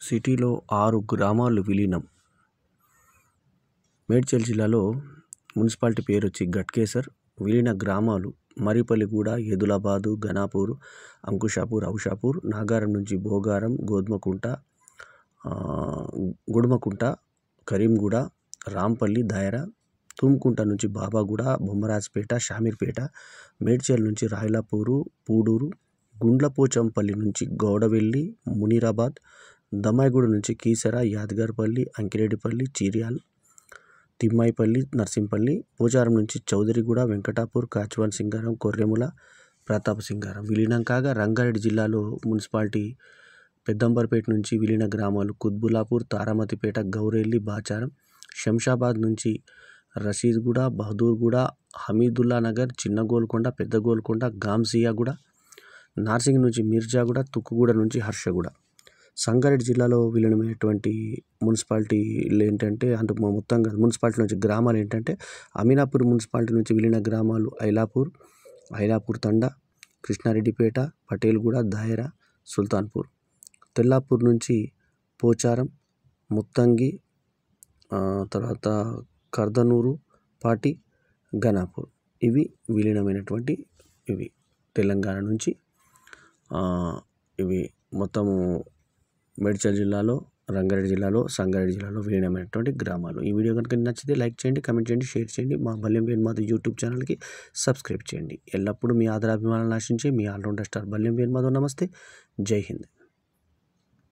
సిటీలో 6 గ్రామాలు విలీనం. మేడ్చల్ జిల్లాలో మున్సిపాలిటీ పేరు వచ్చి ఘట్కేసర్. విలీన గ్రామాలు మరిపల్లిగూడ, ఎదులాబాదు, ఘనాపూర్, అంకుషాపూర్, ఔషాపూర్, నాగారం నుంచి భోగారం, గుడుమకుంట, కరీంగూడ, రాంపల్లి, దాయరా, తుమ్కుంట నుంచి బాబాగూడ, బొమ్మరాజ్పేట, షామీర్పేట, మేడ్చల్ నుంచి రాయలపూరు, పూడూరు, గుండ్లపోచంపల్లి నుంచి గౌడవెల్లి, మునీరాబాద్, దమ్మాయిగూడ నుంచి కీసర, యాదగిరిపల్లి, అంకిరెడ్డిపల్లి, చీర్యాల్, తిమ్మాయిపల్లి, నర్సింపల్లి, పోచారం నుంచి చౌదరిగూడ, వెంకటాపూర్, కాచివాన్ సింగారం, కొర్రెముల, ప్రతాప్ సింగారం విలీనం కాగా, రంగారెడ్డి జిల్లాలో మున్సిపాలిటీ పెద్దంబర్పేట నుంచి విలీన గ్రామాలు కుత్బుల్లాపూర్, తారామతిపేట, గౌరెల్లి, బాచారం, శంషాబాద్ నుంచి రషీద్గూడ, బహదూర్గూడ, హమీదుల్లా నగర్, చిన్న గోల్కొండ, పెద్ద గోల్కొండ, గాంసియాగూడ, నార్సింగ్ నుంచి మిర్జాగూడ, తుక్కుగూడ నుంచి హర్షగూడ. సంగారెడ్డి జిల్లాలో విలీనమైనటువంటి మున్సిపాలిటీలు ఏంటంటే మొత్తంగా మున్సిపాలిటీ నుంచి గ్రామాలు ఏంటంటే అమీనాపూర్ మున్సిపాలిటీ నుంచి విలీన గ్రామాలు ఐలాపూర్ తండా, కృష్ణారెడ్డిపేట, పటేల్గూడ, దాయరా, సుల్తాన్పూర్. తెల్లాపూర్ నుంచి పోచారం, ముత్తంగి, తర్వాత కర్దనూరు, పాటి, ఘనాపూర్. ఇవి విలీనమైనటువంటి ఇవి తెలంగాణ నుంచి. ఇవి మొత్తము మేడ్చల్ జిల్లాలో, రంగారెడ్డి జిల్లాలో, సంగారెడ్డి జిల్లాలో విలీనమైనటువంటి గ్రామాలు. ఈ వీడియో కనుక నచ్చితే లైక్ చేయండి, కామెంట్ చేయండి, షేర్ చేయండి. మా బల్యం వేణుమాధవ్ యూట్యూబ్ ఛానల్కి సబ్స్క్రైబ్ చేయండి. ఎల్లప్పుడూ మీ ఆదరాభిమానాలను ఆశించే మీ ఆల్రౌండర్ స్టార్ బల్యం వేణుమాధవ్. నమస్తే, జై హింద్.